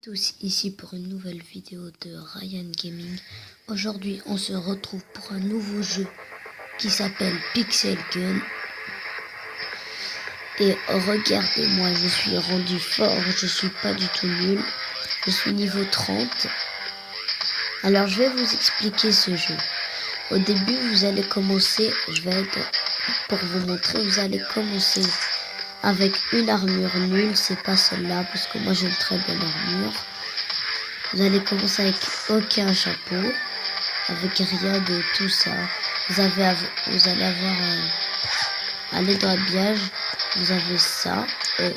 Tous ici pour une nouvelle vidéo de Ryan Gaming. Aujourd'hui on se retrouve pour un nouveau jeu qui s'appelle Pixel Gun. Et regardez-moi, je suis rendu fort, je suis pas du tout nul. Je suis niveau 30. Alors je vais vous expliquer ce jeu. Au début vous allez commencer, pour vous montrer, vous allez commencer avec une armure nulle, c'est pas celle-là parce que moi j'ai une très bonne armure. Vous allez commencer avec aucun chapeau, avec rien de tout ça. Vous allez avoir aller dans l'habillage, vous avez ça. Et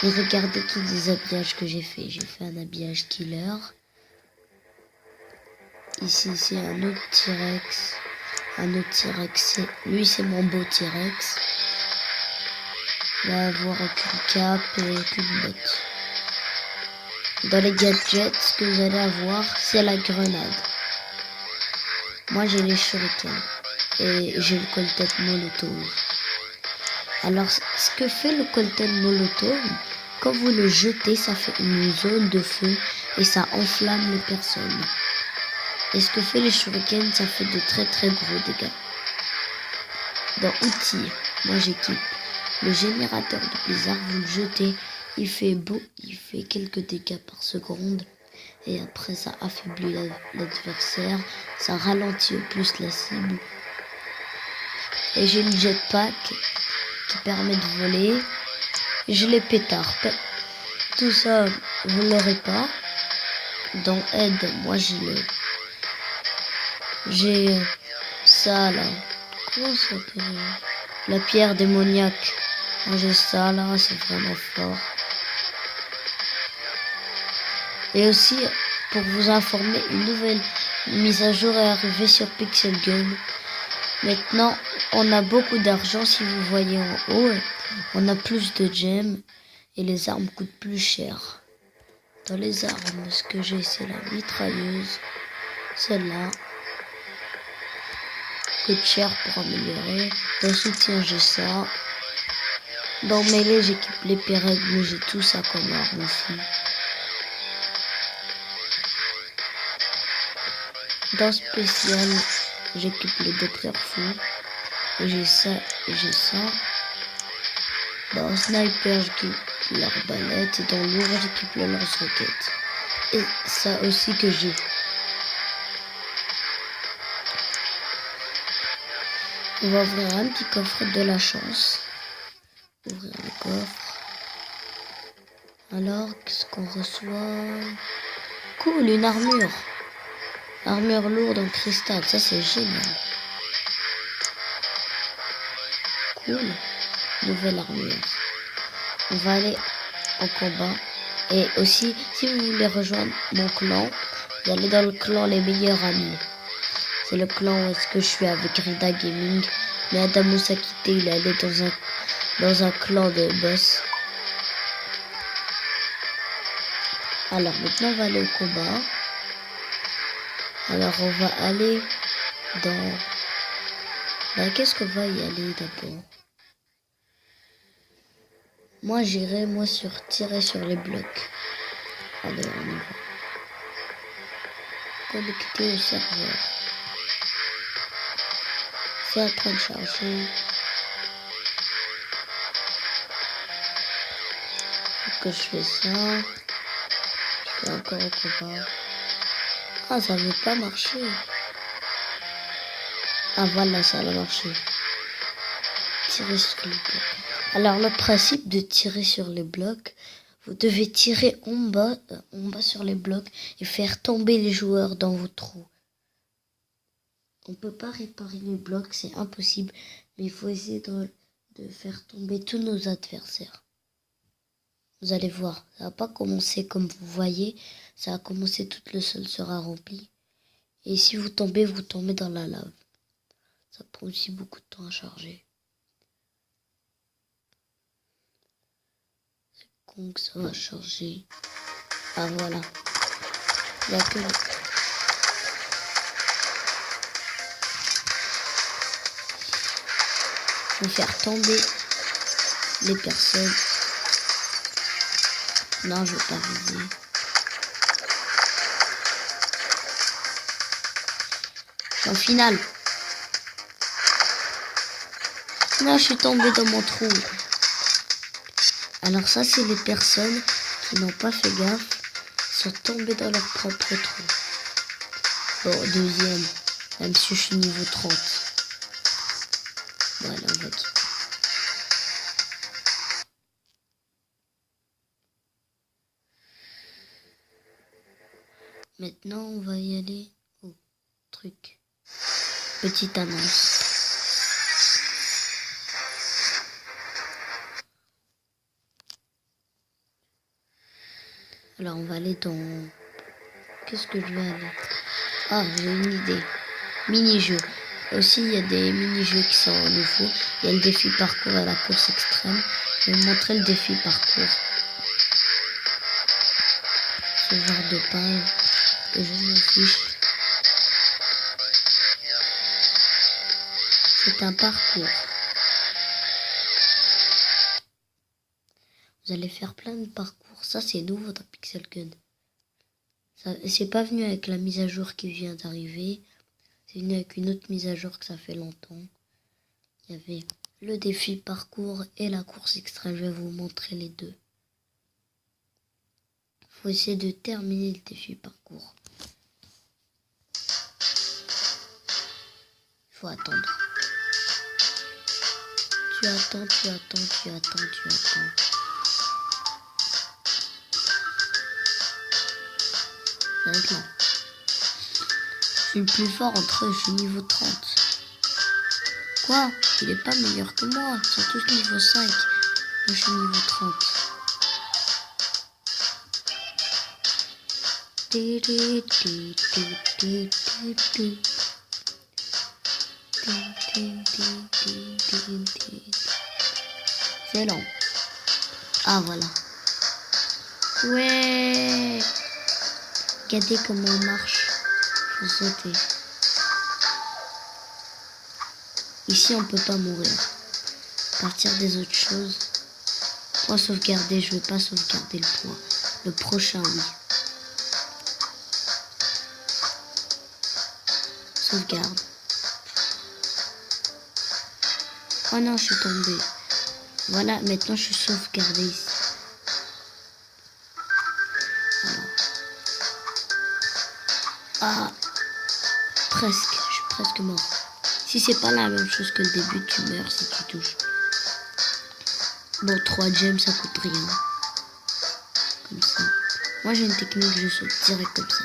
regardez tous les habillages que j'ai fait. J'ai fait un habillage killer. Ici c'est un autre T-Rex. Lui c'est mon beau T-Rex. Il va avoir aucune cape et aucune botte. Dans les gadgets, ce que vous allez avoir, c'est la grenade. Moi, j'ai les shurikens et j'ai le Colt Molotov. Alors, ce que fait le Colt Molotov, quand vous le jetez, ça fait une zone de feu et ça enflamme les personnes. Et ce que fait les shurikens, ça fait de très très gros dégâts. Dans outils, moi j'équipe le générateur de blizzard, vous le jetez, il fait quelques dégâts par seconde et après ça affaiblit l'adversaire, ça ralentit au plus la cible. Et j'ai le jetpack qui permet de voler. J'ai les pétards. Tout ça, vous l'aurez pas. Dans aide, moi j'ai ça là. Comment ça s'appelle? La pierre démoniaque. Moi j'ai ça là, c'est vraiment fort. Et aussi, pour vous informer, une nouvelle mise à jour est arrivée sur Pixel Gun. Maintenant, on a beaucoup d'argent, si vous voyez en haut. On a plus de gemmes et les armes coûtent plus cher. Dans les armes, ce que j'ai, c'est la mitrailleuse. Celle-là coûte cher pour améliorer. Dans soutien, j'ai ça. Dans mêlée, j'équipe les pérègles, mais j'ai tout ça comme arme aussi. Dans spécial, j'équipe le docteur fou. Et j'ai ça et j'ai ça. Dans sniper, j'équipe l'arbalète. Et dans lourd, j'équipe le lance-roquette. Et ça aussi que j'ai. On va ouvrir un petit coffre de la chance. Ouvrir le coffre. Alors, qu'est-ce qu'on reçoit? Cool, une armure. Armure lourde en cristal, ça c'est génial. Cool. Nouvelle armure. On va aller en combat. Et aussi, si vous voulez rejoindre mon clan, vous allez dans le clan Les Meilleurs Amis. C'est le clan où est-ce que je suis avec Rida Gaming. Mais Adamo s'est quitté, il est allé dans un clan de boss. Alors maintenant on va aller au combat. Alors on va aller dans... qu'est-ce qu'on va y aller d'abord? Moi j'irai sur tirer sur les blocs. Allez, on y va. Connecter au serveur. C'est en train de charger. Faut que je fais ça. Je fais encore un combat. Ah, ça veut pas marcher. Ah voilà, ça a marché. Tirer sur les blocs. Alors le principe de tirer sur les blocs, vous devez tirer en bas sur les blocs et faire tomber les joueurs dans vos trous. On peut pas réparer les blocs, c'est impossible, mais il faut essayer de faire tomber tous nos adversaires. Vous allez voir, ça va pas commencer comme vous voyez, ça va commencer, tout le sol sera rempli. Et si vous tombez dans la lave. Ça prend aussi beaucoup de temps à charger. C'est con que ça va charger. Ah voilà. Il y a que... Je vais faire tomber les personnes. Non, je veux pas viser. Je suis en finale. Là, je suis tombée dans mon trou. Alors ça, c'est les personnes qui n'ont pas fait gaffe, sont tombées dans leur propre trou. Bon, deuxième, même si je suis niveau 30. Voilà, on va quitter. Maintenant, on va y aller au truc. Petite annonce. Alors, on va aller dans... Qu'est-ce que je vais aller? Ah, j'ai une idée. Mini-jeux. Aussi, il y a des mini-jeux qui sont nouveaux. Il y a le défi parcours et la course extrême. Je vais vous montrer le défi parcours. Ce genre de page que je m'en fiche. C'est un parcours. Vous allez faire plein de parcours. Ça, c'est nouveau dans Pixel Gun. C'est pas venu avec la mise à jour qui vient d'arriver. C'est venu avec une autre mise à jour que ça fait longtemps. Il y avait le défi parcours et la course extrême. Je vais vous montrer les deux. Il faut essayer de terminer le défi parcours. Il faut attendre. Tu attends. Maintenant. Je suis le plus fort entre eux, je suis niveau 30. Quoi? Il est pas meilleur que moi, ils sont tous niveau 5. Moi je suis niveau 30. C'est lent. Ah voilà. Ouais. Regardez comment on marche. Faut sauter. Ici on peut pas mourir. À partir des autres choses. Point sauvegarder, je vais pas sauvegarder le point. Le prochain oui. Sauvegarde. Oh non, je suis tombée. Voilà, maintenant je suis sauvegardé ici. Alors. Ah, presque, je suis presque mort. Si c'est pas la même chose que le début, tu meurs si tu touches. Bon, 3 gemmes, ça coûte rien. Comme ça. Moi j'ai une technique, je saute direct comme ça.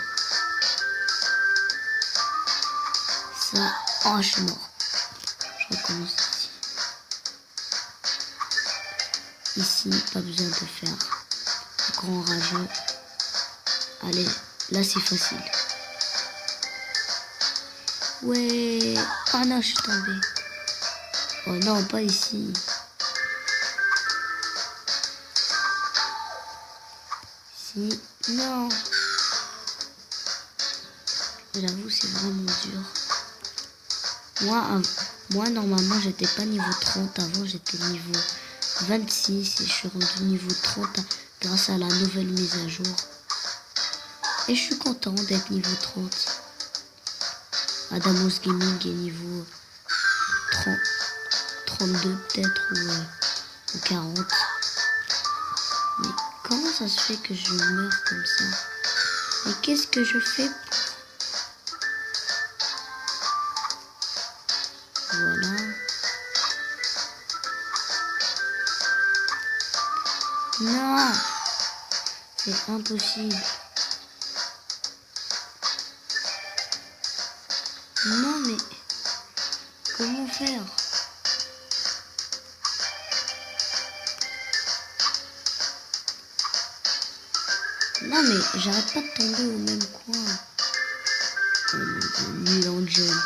Ça, oh je suis mort. Je recommence ici. Ici, pas besoin de faire grand rageux. Allez, là c'est facile. Ouais. Oh non, je suis tombée. Oh non, pas ici. Ici. Non. J'avoue, c'est vraiment dur. Moi, normalement, j'étais pas niveau 30. Avant, j'étais niveau 26. Et je suis rendu niveau 30 grâce à la nouvelle mise à jour. Et je suis content d'être niveau 30. Adamos Gaming est niveau 32 peut-être ou 40. Mais comment ça se fait que je meurs comme ça? Et qu'est-ce que je fais? Voilà. Non, c'est impossible. Non mais comment faire? Non mais j'arrête pas de tomber au même coin. Nul en jump.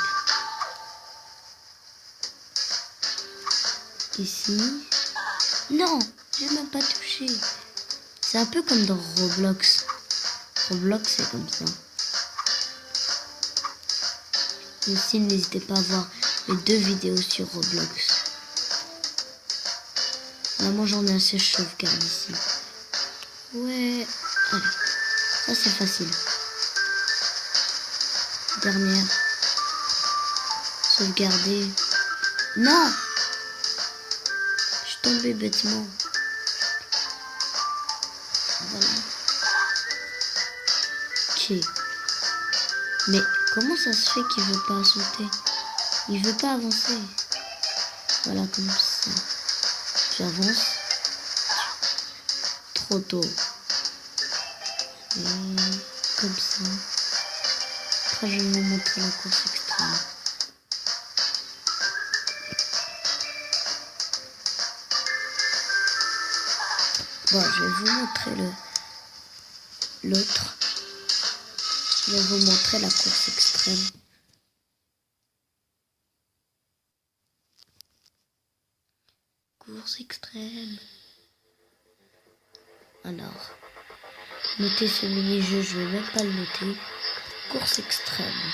Ici. Non, j'ai même pas touché. C'est un peu comme dans Roblox. Roblox c'est comme ça. Aussi, n'hésitez pas à voir mes 2 vidéos sur Roblox. Vraiment, j'en ai assez, je sauvegarde ici. Ouais. Allez. Ça, c'est facile. Dernière. Sauvegarder. Non! Je suis tombé bêtement. Voilà. Ok. Mais comment ça se fait qu'il veut pas sauter? Il veut pas avancer. Voilà, comme ça. J'avance. Trop tôt. Et comme ça. Après, je vais vous montrer la course extrême. Bon, je vais vous montrer l'autre. Je vais vous montrer la course extrême. Course extrême. Alors, notez ce mini-jeu, je vais même pas le noter. Course extrême.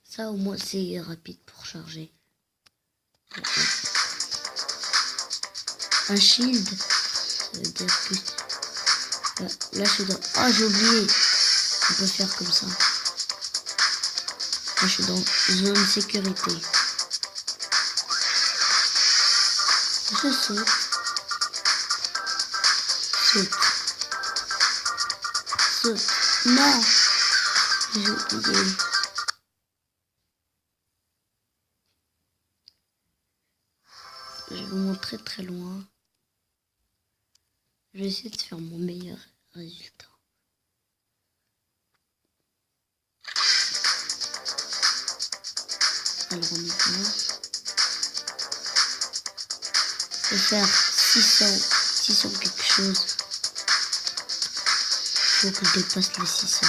Ça au moins c'est rapide pour charger. Un shield, ça veut dire que là je suis dans... Oh, j'ai oublié. On peut faire comme ça. Là je suis dans zone sécurité. Je saute. Saute. Saute. Non, j'ai oublié. Je vais vous montrer très loin. Je vais essayer de faire mon meilleur résultat. Alors on y va. Je vais faire 600 quelque chose. Il faut que je dépasse les 600.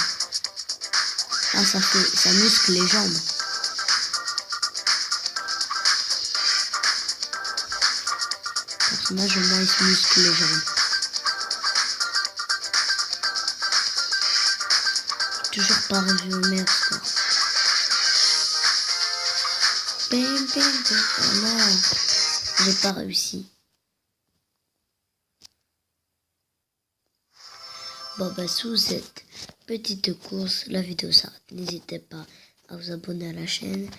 Ah, ça muscle les jambes. Personnage, au moins, il se muscle les jambes. Toujours pas revu au meilleur score. Bam, bam, bam. Oh non, j'ai pas réussi. Bon bah sous cette petite course, la vidéo s'arrête. N'hésitez pas à vous abonner à la chaîne,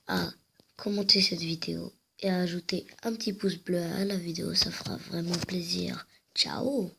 à commenter cette vidéo et à ajouter un petit pouce bleu à la vidéo, ça fera vraiment plaisir. Ciao!